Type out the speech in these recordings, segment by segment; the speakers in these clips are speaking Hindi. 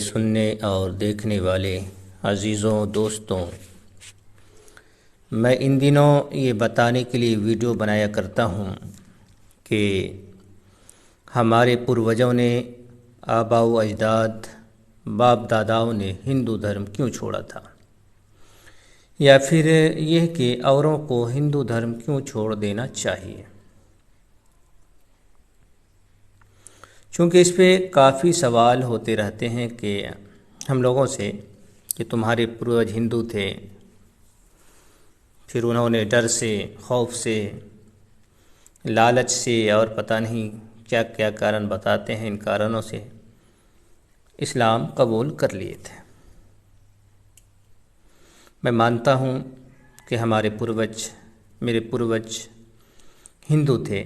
सुनने और देखने वाले अज़ीज़ों दोस्तों, मैं इन दिनों ये बताने के लिए वीडियो बनाया करता हूँ कि हमारे पूर्वजों ने, आबाओ अजदाद, बाप दादाओं ने हिंदू धर्म क्यों छोड़ा था, या फिर यह कि औरों को हिंदू धर्म क्यों छोड़ देना चाहिए। चूँकि इस पे काफ़ी सवाल होते रहते हैं कि हम लोगों से कि तुम्हारे पूर्वज हिंदू थे, फिर उन्होंने डर से, खौफ से, लालच से और पता नहीं क्या क्या कारण बताते हैं, इन कारणों से इस्लाम कबूल कर लिए थे। मैं मानता हूँ कि हमारे पूर्वज, मेरे पूर्वज हिंदू थे,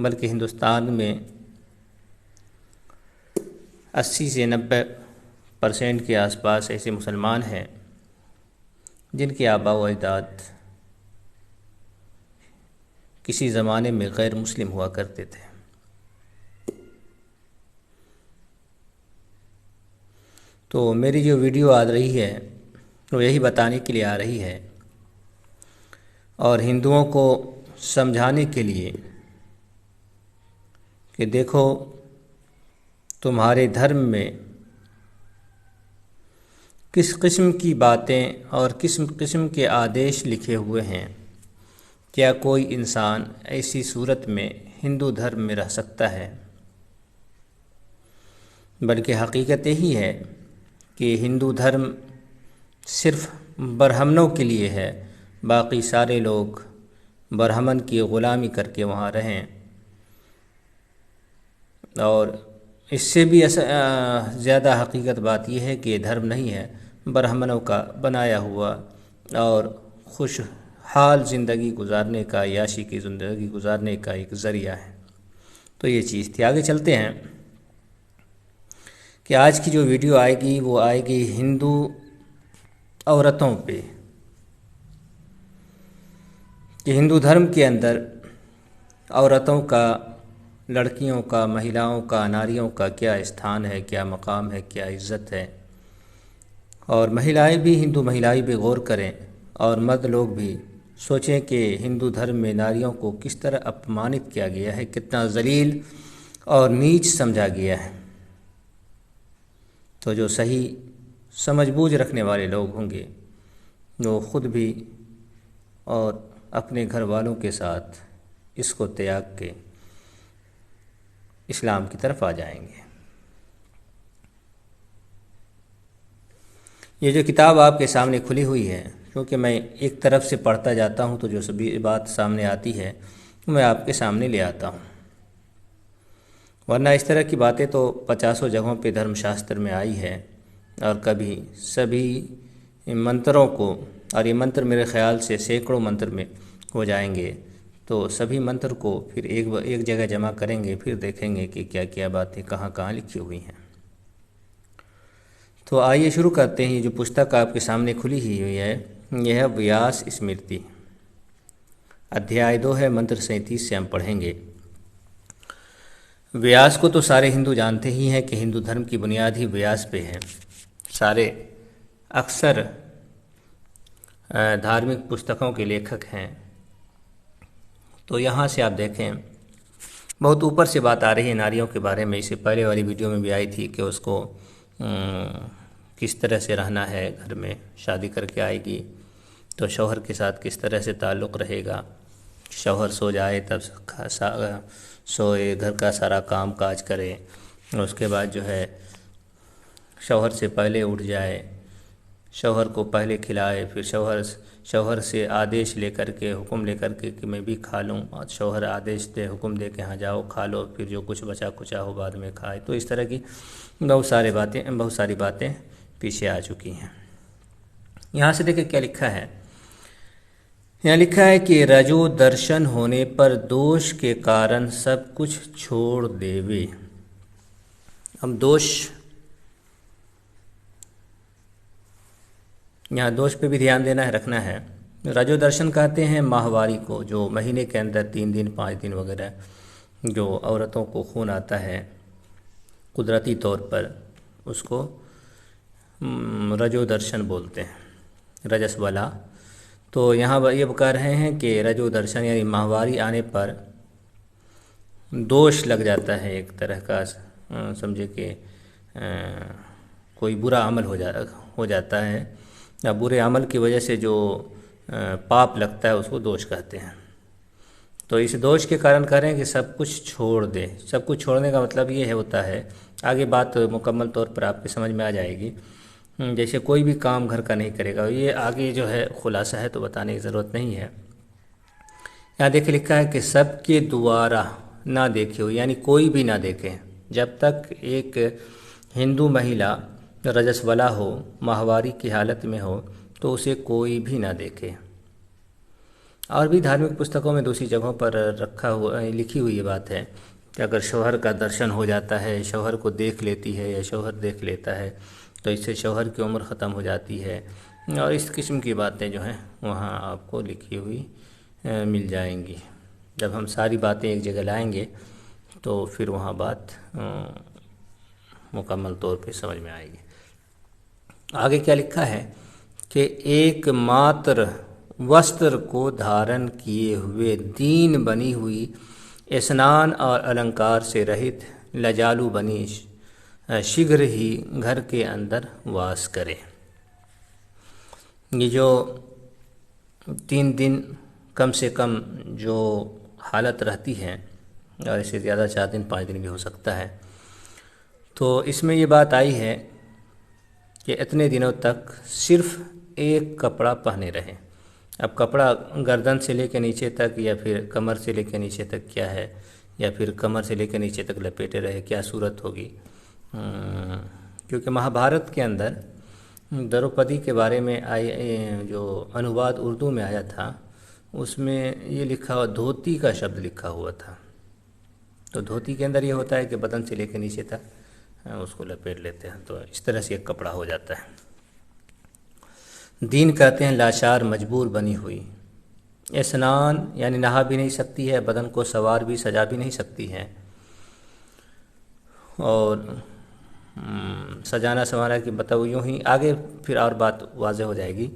बल्कि हिंदुस्तान में 80 से 90% के आसपास ऐसे मुसलमान हैं जिनके आबाओ अजदाद किसी ज़माने में गैर मुस्लिम हुआ करते थे। तो मेरी जो वीडियो आ रही है वो यही बताने के लिए आ रही है और हिंदुओं को समझाने के लिए कि देखो, तुम्हारे धर्म में किस किस्म की बातें और किस किस्म के आदेश लिखे हुए हैं। क्या कोई इंसान ऐसी सूरत में हिंदू धर्म में रह सकता है? बल्कि हकीकत यही है कि हिंदू धर्म सिर्फ ब्राह्मणों के लिए है, बाकी सारे लोग ब्राह्मण की ग़ुलामी करके वहाँ रहें। और इससे भी ज़्यादा हकीकत बात यह है कि ये धर्म नहीं है, ब्राह्मणों का बनाया हुआ और खुशहाल ज़िंदगी गुजारने का, याशी की ज़िंदगी गुजारने का एक ज़रिया है। तो ये चीज़ थी। आगे चलते हैं कि आज की जो वीडियो आएगी वो आएगी हिंदू औरतों पे, कि हिंदू धर्म के अंदर औरतों का, लड़कियों का, महिलाओं का, नारियों का क्या स्थान है, क्या मकाम है, क्या इज़्ज़त है। और महिलाएं भी, हिंदू महिलाएं भी गौर करें और मर्द लोग भी सोचें कि हिंदू धर्म में नारियों को किस तरह अपमानित किया गया है, कितना ज़लील और नीच समझा गया है। तो जो सही समझबूझ रखने वाले लोग होंगे वो ख़ुद भी और अपने घर वालों के साथ इसको त्याग के इस्लाम की तरफ आ जाएंगे। ये जो किताब आपके सामने खुली हुई है, क्योंकि मैं एक तरफ से पढ़ता जाता हूँ तो जो सभी बात सामने आती है मैं आपके सामने ले आता हूँ, वरना इस तरह की बातें तो 50 जगहों पे धर्मशास्त्र में आई है। और कभी सभी मंत्रों को, और ये मंत्र मेरे ख़्याल से सैकड़ों मंत्र में हो जाएंगे, तो सभी मंत्र को फिर एक जगह जमा करेंगे, फिर देखेंगे कि क्या क्या बातें कहाँ कहाँ लिखी हुई हैं। तो आइए शुरू करते हैं। ये जो पुस्तक आपके सामने खुली हुई है, यह है व्यास स्मृति, अध्याय 2 है, मंत्र 37 से हम पढ़ेंगे। व्यास को तो सारे हिंदू जानते ही हैं कि हिंदू धर्म की बुनियाद ही व्यास पे है। सारे अक्सर धार्मिक पुस्तकों के लेखक हैं। तो यहाँ से आप देखें, बहुत ऊपर से बात आ रही है नारियों के बारे में। इससे पहले वाली वीडियो में भी आई थी कि उसको किस तरह से रहना है, घर में शादी करके आएगी तो शौहर के साथ किस तरह से ताल्लुक़ रहेगा, शौहर सो जाए तब सोए, घर का सारा काम काज करे, उसके बाद जो है शौहर से पहले उठ जाए, शौहर को पहले खिलाए, फिर शौहर से आदेश लेकर के, हुक्म लेकर के कि मैं भी खा लूँ, और शौहर आदेश दे, हुक्म दे के हाँ जाओ खा लो, फिर जो कुछ बचा कुचा हो बाद में खाए। तो इस तरह की बहुत सारी बातें पीछे आ चुकी हैं। यहाँ से देखिए क्या लिखा है। यहाँ लिखा है कि रजो दर्शन होने पर दोष के कारण सब कुछ छोड़ देवे। अब दोष, यहाँ दोष पे भी ध्यान देना है, रखना है। रजो दर्शन कहते हैं माहवारी को, जो महीने के अंदर 3 दिन 5 दिन वगैरह जो औरतों को खून आता है कुदरती तौर पर, उसको रजो दर्शन बोलते हैं, रजस वाला। तो यहाँ ये कह रहे हैं कि रजो दर्शन यानी माहवारी आने पर दोष लग जाता है एक तरह का, समझे कि कोई बुरा अमल हो जाता है, या बुरे अमल की वजह से जो पाप लगता है उसको दोष कहते हैं। तो इस दोष के कारण कह रहे हैं कि सब कुछ छोड़ दे। सब कुछ छोड़ने का मतलब ये है होता है, आगे बात मुकम्मल तौर पर आपके समझ में आ जाएगी। जैसे कोई भी काम घर का नहीं करेगा, ये आगे जो है खुलासा है तो बताने की ज़रूरत नहीं है। यहाँ देखिए लिखा है कि सबके द्वारा ना देखे हो, यानी कोई भी ना देखे। जब तक एक हिंदू महिला रजस्वला हो, माहवारी की हालत में हो, तो उसे कोई भी ना देखे। और भी धार्मिक पुस्तकों में दूसरी जगहों पर लिखी हुई ये बात है कि अगर शौहर का दर्शन हो जाता है, शौहर को देख लेती है या शौहर देख लेता है, तो इससे शौहर की उम्र ख़त्म हो जाती है। और इस किस्म की बातें जो हैं वहाँ आपको लिखी हुई मिल जाएंगी। जब हम सारी बातें एक जगह लाएंगे तो फिर वहाँ बात मुकम्मल तौर पे समझ में आएगी। आगे क्या लिखा है कि एकमात्र वस्त्र को धारण किए हुए दीन बनी हुई, स्नान और अलंकार से रहित लजालू बनी शीघ्र ही घर के अंदर वास करे। ये जो 3 दिन कम से कम जो हालत रहती है, और इससे ज़्यादा 4 दिन 5 दिन भी हो सकता है, तो इसमें ये बात आई है कि इतने दिनों तक सिर्फ एक कपड़ा पहने रहे। अब कपड़ा गर्दन से लेकर नीचे तक, या फिर कमर से लेकर नीचे तक क्या है, या फिर कमर से लेकर नीचे तक लपेटे रहे, क्या सूरत होगी। क्योंकि महाभारत के अंदर द्रौपदी के बारे में जो अनुवाद उर्दू में आया था, उसमें ये लिखा हुआ, धोती का शब्द लिखा हुआ था। तो धोती के अंदर ये होता है कि बदन से लेकर नीचे तक उसको लपेट लेते हैं, तो इस तरह से एक कपड़ा हो जाता है। दीन कहते हैं लाचार मजबूर बनी हुई। स्नान यानी नहा भी नहीं सकती है, बदन को सवार भी सजा भी नहीं सकती है, और सजाना संवारा की बताओ यूँ ही आगे फिर और बात वाज़ेह हो जाएगी।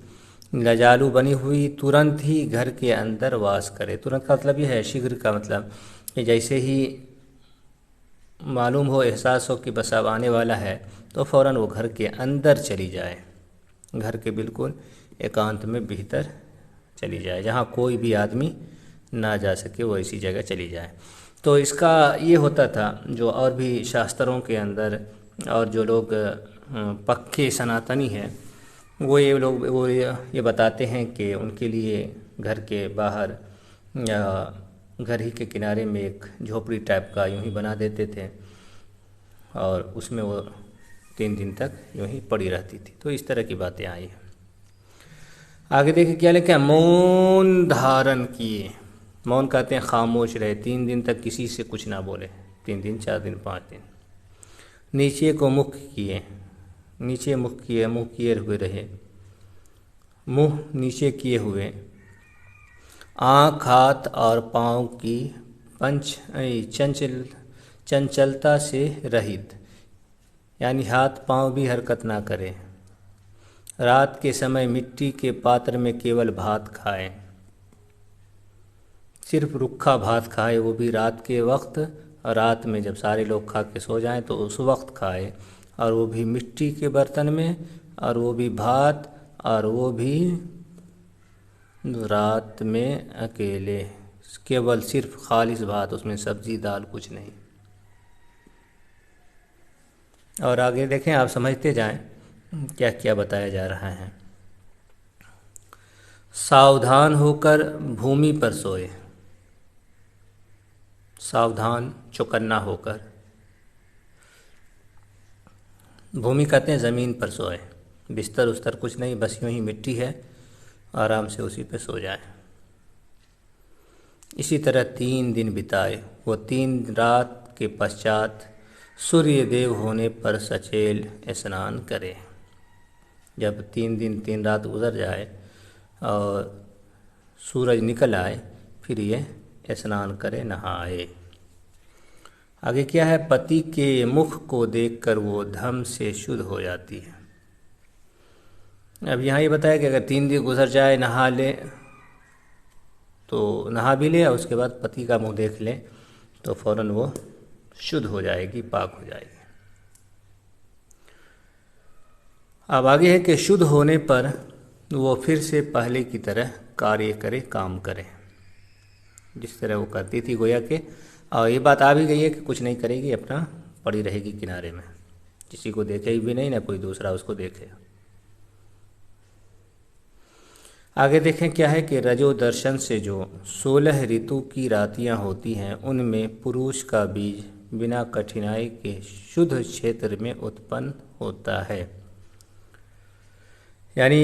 लजालू बनी हुई, तुरंत ही घर के अंदर वास करे। तुरंत का मतलब यह है, शीघ्र का मतलब कि जैसे ही मालूम हो, एहसास हो कि बस अब आने वाला है, तो फ़ौरन वो घर के अंदर चली जाए, घर के बिल्कुल एकांत में भीतर चली जाए, जहाँ कोई भी आदमी ना जा सके, वो इसी जगह चली जाए। तो इसका ये होता था, जो और भी शास्त्रों के अंदर और जो लोग पक्के सनातनी हैं, वो ये बताते हैं कि उनके लिए घर के बाहर या घर ही के किनारे में एक झोपड़ी टाइप का यूँ ही बना देते थे, और उसमें वो 3 दिन तक यूँ ही पड़ी रहती थी। तो इस तरह की बातें आई हैं। आगे देखिए क्या लिखा है, मौन धारण किए। मौन कहते हैं खामोश रहे, 3 दिन तक किसी से कुछ ना बोले, 3 दिन 4 दिन 5 दिन। नीचे को मुख किए, नीचे मुख किए, मुँह किए हुए रहे, मुँह नीचे किए हुए। आँख, हाथ और पाँव की चंचलता से रहित, यानी हाथ पाँव भी हरकत ना करें। रात के समय मिट्टी के पात्र में केवल भात खाएं, सिर्फ रुखा भात खाए, वो भी रात के वक्त। और रात में जब सारे लोग खा के सो जाएं तो उस वक्त खाए, और वो भी मिट्टी के बर्तन में, और वो भी भात, और वो भी रात में अकेले, केवल सिर्फ खालिस भात, उसमें सब्जी दाल कुछ नहीं। और आगे देखें, आप समझते जाएं क्या क्या बताया जा रहा है। सावधान होकर भूमि पर सोए, सावधान चौकन्ना होकर। भूमि कहते हैं ज़मीन पर सोए, बिस्तर उस्तर कुछ नहीं, बस यूँ ही मिट्टी है, आराम से उसी पे सो जाए। इसी तरह 3 दिन बिताए। वो 3 रात के पश्चात सूर्य देव होने पर सचेल स्नान करे। जब 3 दिन 3 रात गुजर जाए और सूरज निकल आए, फिर ये स्नान करे, नहाए। आगे क्या है, पति के मुख को देखकर वो धर्म से शुद्ध हो जाती है। अब यहाँ ये बताया कि अगर 3 दिन गुजर जाए, नहा ले तो नहा भी ले और उसके बाद पति का मुंह देख ले तो फ़ौरन वो शुद्ध हो जाएगी, पाक हो जाएगी। अब आगे है कि शुद्ध होने पर वो फिर से पहले की तरह कार्य करे, काम करे, जिस तरह वो करती थी गोया के। और ये बात आ भी गई है कि कुछ नहीं करेगी, अपना पड़ी रहेगी किनारे में, किसी को देखे भी नहीं, ना कोई दूसरा उसको देखे। आगे देखें क्या है कि रजो दर्शन से जो 16 ऋतु की रातियां होती हैं, उनमें पुरुष का बीज बिना कठिनाई के शुद्ध क्षेत्र में उत्पन्न होता है। यानी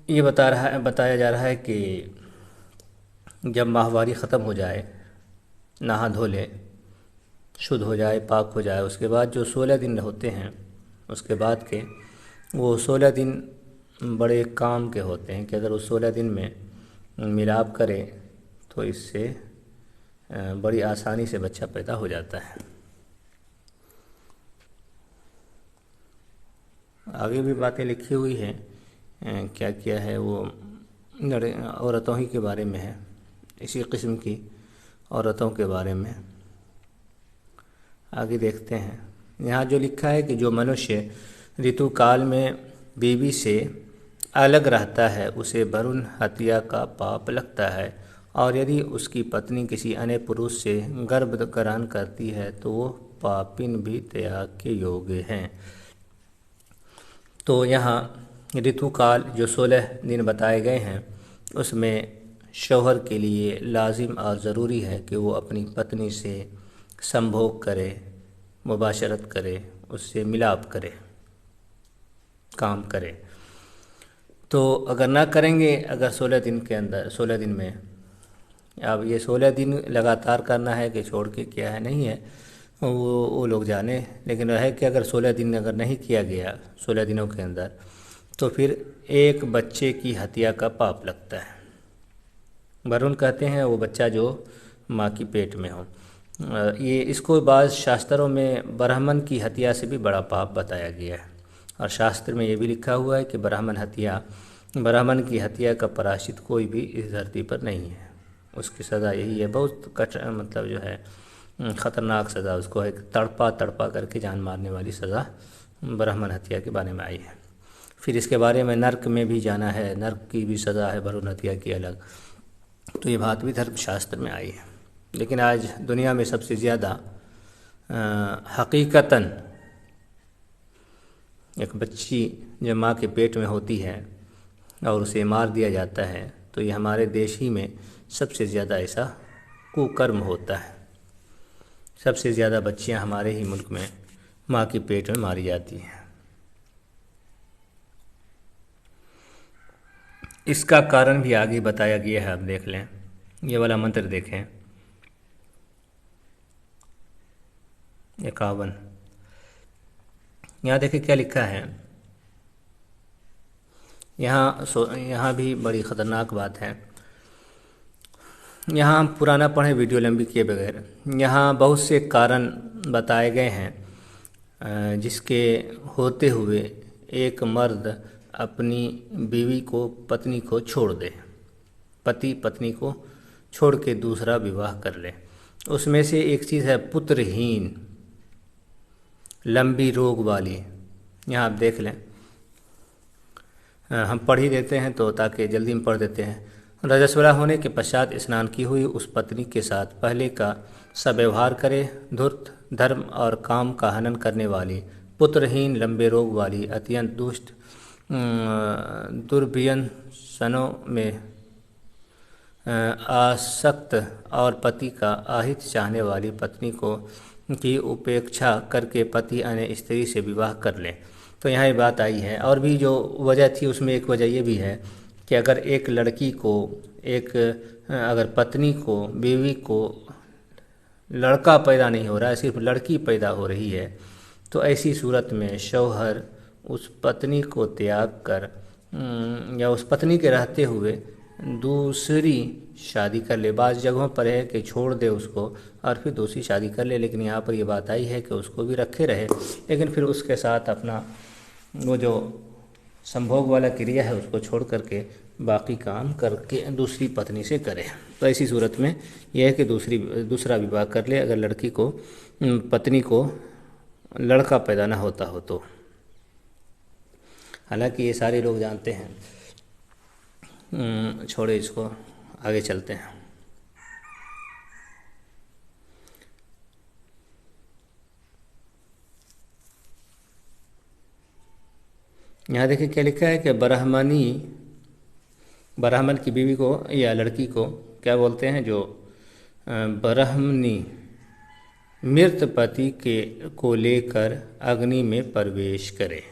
ये बताया जा रहा है कि जब माहवारी ख़त्म हो जाए, नहा धो ले, शुद्ध हो जाए, पाक हो जाए, उसके बाद जो 16 दिन होते हैं, उसके बाद के वो 16 दिन बड़े काम के होते हैं कि अगर उस 16 दिन में मिलाप करे तो इससे बड़ी आसानी से बच्चा पैदा हो जाता है। आगे भी बातें लिखी हुई हैं, क्या क्या है वो औरतों ही के बारे में है, इसी किस्म की औरतों के बारे में। आगे देखते हैं, यहाँ जो लिखा है कि जो मनुष्य ऋतुकाल में बीवी से अलग रहता है उसे वरुण हत्या का पाप लगता है, और यदि उसकी पत्नी किसी अन्य पुरुष से गर्भधारण करती है तो वो पापिन भी त्याग के योग्य हैं। तो यहाँ ऋतुकाल जो 16 दिन बताए गए हैं, उसमें शौहर के लिए लाजिम और ज़रूरी है कि वो अपनी पत्नी से संभोग करे, मुबाशरत करे, उससे मिलाप करे, काम करे। तो अगर ना करेंगे, अगर 16 दिन के अंदर, 16 दिन में, अब ये 16 दिन लगातार करना है कि छोड़ के क्या है, नहीं है, वो लोग जाने। लेकिन वह है कि अगर 16 दिन अगर नहीं किया गया 16 दिनों के अंदर, तो फिर एक बच्चे की हत्या का पाप लगता है। वरुण कहते हैं वो बच्चा जो माँ की पेट में हो। ये इसको बाज़ शास्त्रों में ब्राह्मण की हत्या से भी बड़ा पाप बताया गया है, और शास्त्र में ये भी लिखा हुआ है कि ब्राह्मण की हत्या का प्रायश्चित कोई भी इस धरती पर नहीं है। उसकी सज़ा यही है, बहुत मतलब जो है ख़तरनाक सज़ा उसको है, तड़पा करके जान मारने वाली सज़ा ब्राह्मण हत्या के बारे में आई है। फिर इसके बारे में नर्क में भी जाना है, नर्क की भी सज़ा है भ्रूण हत्या की अलग। तो ये बात भी धर्मशास्त्र में आई है। लेकिन आज दुनिया में सबसे ज़्यादा हकीकतन एक बच्ची जब माँ के पेट में होती है और उसे मार दिया जाता है, तो ये हमारे देश ही में सबसे ज़्यादा ऐसा कुकर्म होता है। सबसे ज़्यादा बच्चियाँ हमारे ही मुल्क में माँ के पेट में मारी जाती हैं। इसका कारण भी आगे बताया गया है, आप देख लें, ये वाला मंत्र देखें, 51। यहाँ देखें क्या लिखा है। यहाँ भी बड़ी ख़तरनाक बात है। यहाँ पुराना पढ़ें वीडियो लंबी किए बगैर। यहाँ बहुत से कारण बताए गए हैं जिसके होते हुए एक मर्द अपनी बीवी को, पत्नी को छोड़ दे, पति पत्नी को छोड़ के दूसरा विवाह कर ले। उसमें से एक चीज़ है पुत्रहीन, लंबी रोग वाली। यहाँ आप देख लें, हम पढ़ ही देते हैं तो ताकि जल्दी में पढ़ देते हैं। रजस्वला होने के पश्चात स्नान की हुई उस पत्नी के साथ पहले का सव्यवहार करे, धूर्त, धर्म और काम का हनन करने वाली, पुत्रहीन, लंबे रोग वाली, अत्यंत दुष्ट, दुर्व्यसनों में आसक्त और पति का अहित चाहने वाली पत्नी को की उपेक्षा करके पति अन्य स्त्री से विवाह कर ले। तो यहाँ ये बात आई है। और भी जो वजह थी उसमें एक वजह ये भी है कि अगर एक लड़की को, अगर पत्नी को, बीवी को लड़का पैदा नहीं हो रहा है, सिर्फ लड़की पैदा हो रही है, तो ऐसी सूरत में शौहर उस पत्नी को त्याग कर या उस पत्नी के रहते हुए दूसरी शादी कर ले। बाज़ जगहों पर है कि छोड़ दे उसको और फिर दूसरी शादी कर ले, लेकिन यहाँ पर ये बात आई है कि उसको भी रखे रहे, लेकिन फिर उसके साथ अपना वो जो संभोग वाला क्रिया है उसको छोड़ करके बाकी काम करके दूसरी पत्नी से करे। तो ऐसी सूरत में यह है कि दूसरा विवाह कर ले अगर लड़की को पत्नी को लड़का पैदा ना होता हो तो। हालांकि ये सारे लोग जानते हैं, छोड़े इसको, आगे चलते हैं। यहाँ देखिए क्या लिखा है कि ब्राह्मण की बीवी को या लड़की को क्या बोलते हैं, जो ब्राह्मणी मृत पति को लेकर अग्नि में प्रवेश करे।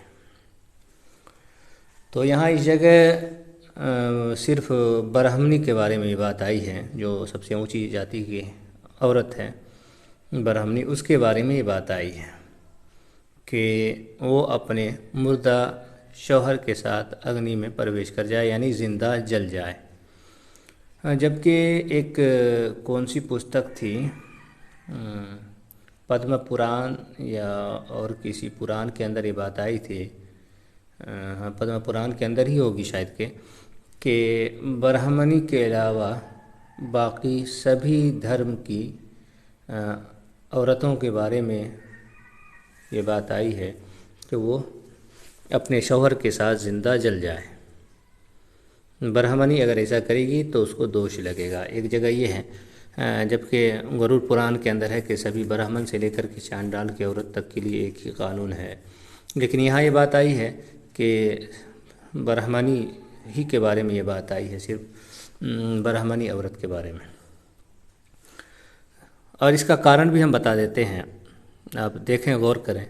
तो यहाँ इस जगह सिर्फ ब्राह्मणी के बारे में ये बात आई है, जो सबसे ऊंची जाति की औरत है ब्राह्मणी, उसके बारे में ये बात आई है कि वो अपने मुर्दा शौहर के साथ अग्नि में प्रवेश कर जाए, यानी जिंदा जल जाए। जबकि एक कौन सी पुस्तक थी, पद्म पुराण या और किसी पुराण के अंदर ये बात आई थी, हाँ पद्म पुराण के अंदर ही होगी शायद कि ब्राह्मणी के अलावा बाकी सभी धर्म की औरतों के बारे में ये बात आई है कि वो अपने शौहर के साथ जिंदा जल जाए। ब्राह्मणी अगर ऐसा करेगी तो उसको दोष लगेगा। एक जगह ये है, जबकि गरुड़ पुराण के अंदर है कि सभी ब्राह्मण से लेकर के चांडाल की औरत तक के लिए एक ही कानून है, लेकिन यहाँ ये बात आई है कि ब्राह्मणी ही के बारे में ये बात आई है, सिर्फ ब्राह्मणी औरत के बारे में। और इसका कारण भी हम बता देते हैं, आप देखें, गौर करें,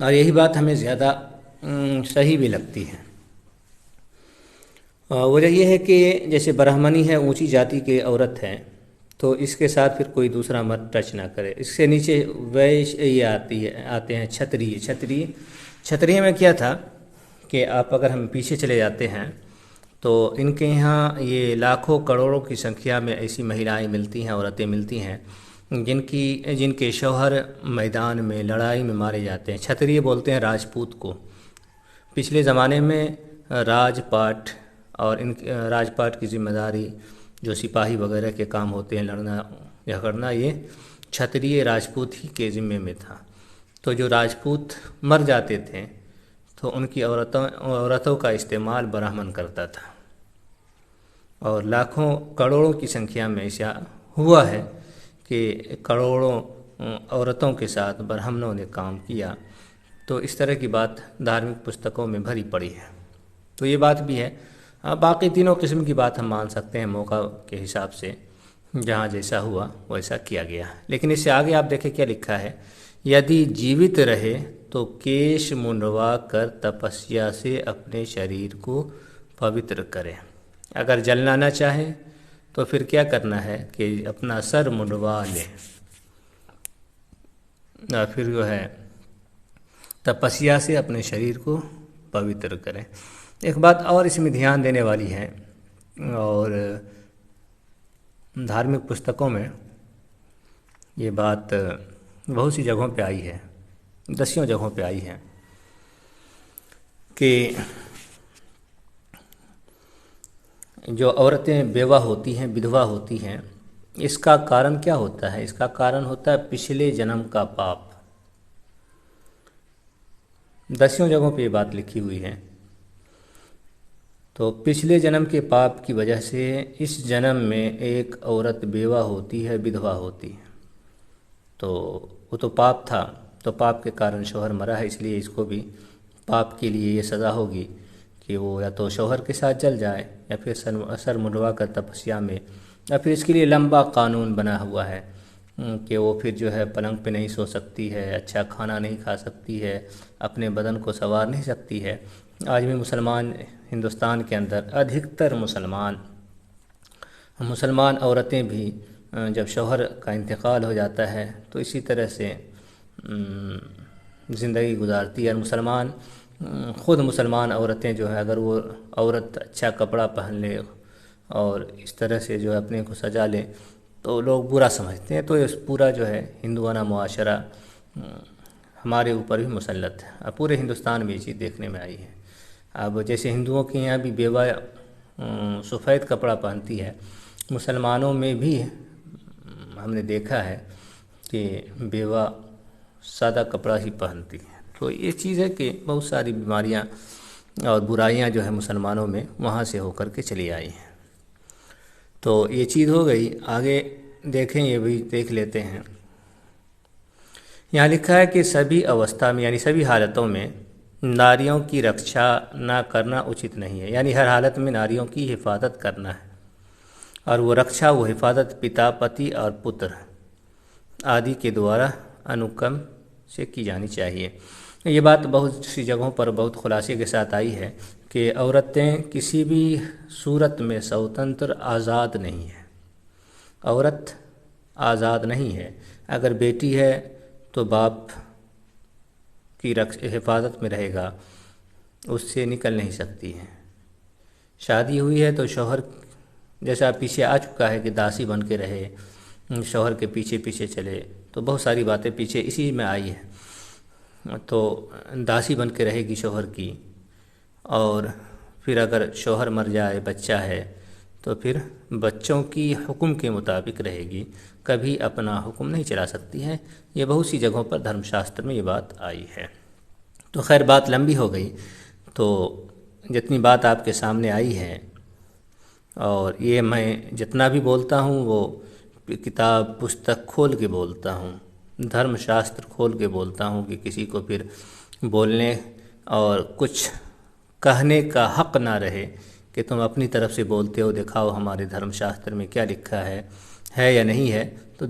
और यही बात हमें ज़्यादा सही भी लगती है। वजह यह है कि जैसे ब्राह्मणी है, ऊंची जाति की औरत है, तो इसके साथ फिर कोई दूसरा मर्द टच ना करे। इससे नीचे वैश्य ये आते हैं क्षत्रिय। क्षत्रिय में क्या था कि आप अगर हम पीछे चले जाते हैं तो इनके यहाँ ये लाखों करोड़ों की संख्या में ऐसी महिलाएं मिलती हैं, औरतें मिलती हैं जिनके शौहर मैदान में लड़ाई में मारे जाते हैं। क्षत्रिय बोलते हैं राजपूत को। पिछले ज़माने में राजपाट और इन राजपाट की जिम्मेदारी जो सिपाही वगैरह के काम होते हैं, लड़ना या करना, ये क्षत्रिय राजपूत ही के ज़िम्मे में था। तो जो राजपूत मर जाते थे तो उनकी औरतों का इस्तेमाल ब्राह्मण करता था, और लाखों करोड़ों की संख्या में ऐसा हुआ है कि करोड़ों औरतों के साथ ब्राह्मणों ने काम किया। तो इस तरह की बात धार्मिक पुस्तकों में भरी पड़ी है। तो ये बात भी है। बाकी तीनों किस्म की बात हम मान सकते हैं, मौका के हिसाब से जहाँ जैसा हुआ वैसा किया गया। लेकिन इससे आगे आप देखें क्या लिखा है, यदि जीवित रहे तो केश मुंडवा कर तपस्या से अपने शरीर को पवित्र करे। अगर जलना न चाहे तो फिर क्या करना है कि अपना सर मुंडवा ले, फिर जो है तपस्या से अपने शरीर को पवित्र करें। एक बात और इसमें ध्यान देने वाली है, और धार्मिक पुस्तकों में ये बात बहुत सी जगहों पे आई है, 10 जगहों पे आई है कि जो औरतें बेवा होती हैं, विधवा होती हैं, इसका कारण क्या होता है? इसका कारण होता है पिछले जन्म का पाप। 10 जगहों पे ये बात लिखी हुई है। तो पिछले जन्म के पाप की वजह से इस जन्म में एक औरत बेवा होती है, विधवा होती है, तो वो तो पाप था, तो पाप के कारण शौहर मरा है, इसलिए इसको भी पाप के लिए ये सज़ा होगी कि वो या तो शौहर के साथ जल जाए या फिर सर मुंडवा कर तपस्या में, या फिर इसके लिए लंबा कानून बना हुआ है कि वो फिर जो है पलंग पे नहीं सो सकती है, अच्छा खाना नहीं खा सकती है, अपने बदन को संवार नहीं सकती है। आज भी मुसलमान हिंदुस्तान के अंदर अधिकतर मुसलमान औरतें भी जब शौहर का इंतकाल हो जाता है तो इसी तरह से ज़िंदगी गुजारती है। ख़ुद मुसलमान औरतें जो है, अगर वो औरत अच्छा कपड़ा पहन ले और इस तरह से जो है अपने को सजा ले तो लोग बुरा समझते हैं। तो इस पूरा जो है हिंदुआना मुआशरा हमारे ऊपर भी मुसल्लत है। पूरे हिंदुस्तान में ये चीज़ देखने में आई है। अब जैसे हिंदुओं के यहाँ भी बेवा सफ़ेद कपड़ा पहनती है, मुसलमानों में भी हमने देखा है कि बेवा सादा कपड़ा ही पहनती है। तो ये चीज़ है कि बहुत सारी बीमारियाँ और बुराइयाँ जो है मुसलमानों में वहाँ से होकर के चली आई हैं। तो ये चीज़ हो गई। आगे देखें, ये भी देख लेते हैं। यहाँ लिखा है कि सभी अवस्था में यानी सभी हालतों में नारियों की रक्षा ना करना उचित नहीं है। यानी हर हालत में नारियों की हिफाजत करना है, और वो रक्षा, वो हिफाजत पिता, पति और पुत्र आदि के द्वारा अनुक्रम से की जानी चाहिए। ये बात बहुत सी जगहों पर बहुत खुलासे के साथ आई है कि औरतें किसी भी सूरत में स्वतंत्र आज़ाद नहीं है। औरत आज़ाद नहीं है। अगर बेटी है तो बाप की हिफाजत में रहेगा, उससे निकल नहीं सकती है। शादी हुई है तो शौहर, जैसा पीछे आ चुका है कि दासी बन के रहे, शौहर के पीछे पीछे चले, तो बहुत सारी बातें पीछे इसी में आई है। तो दासी बन के रहेगी शौहर की, और फिर अगर शौहर मर जाए, बच्चा है, तो फिर बच्चों की हुक्म के मुताबिक रहेगी, कभी अपना हुक्म नहीं चला सकती है। ये बहुत सी जगहों पर धर्मशास्त्र में ये बात आई है। तो खैर, बात लंबी हो गई, तो जितनी बात आपके सामने आई है, और ये मैं जितना भी बोलता हूँ वो किताब पुस्तक खोल के बोलता हूँ, धर्मशास्त्र खोल के बोलता हूँ, कि किसी को फिर बोलने और कुछ कहने का हक़ ना रहे कि तुम अपनी तरफ से बोलते हो, दिखाओ हमारे धर्मशास्त्र में क्या लिखा है या नहीं है। तो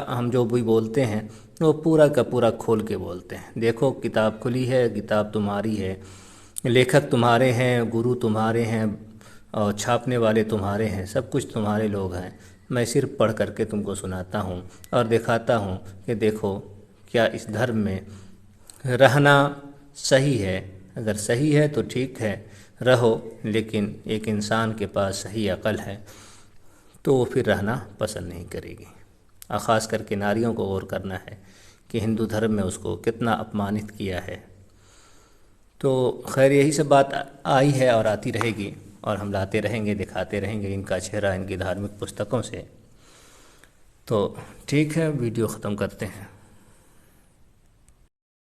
हम जो भी बोलते हैं वो पूरा का पूरा खोल के बोलते हैं। देखो, किताब खुली है, किताब तुम्हारी है, लेखक तुम्हारे हैं, गुरु तुम्हारे हैं, और छापने वाले तुम्हारे हैं, सब कुछ तुम्हारे लोग हैं। मैं सिर्फ पढ़ करके तुमको सुनाता हूँ और दिखाता हूँ कि देखो क्या इस धर्म में रहना सही है। अगर सही है तो ठीक है, रहो, लेकिन एक इंसान के पास सही अकल है तो वो फिर रहना पसंद नहीं करेगी। और ख़ास करके नारियों को गौर करना है कि हिंदू धर्म में उसको कितना अपमानित किया है। तो खैर, यही सब बात आई है और आती रहेगी, और हम लाते रहेंगे, दिखाते रहेंगे इनका चेहरा इनकी धार्मिक पुस्तकों से। तो ठीक है, वीडियो ख़त्म करते हैं।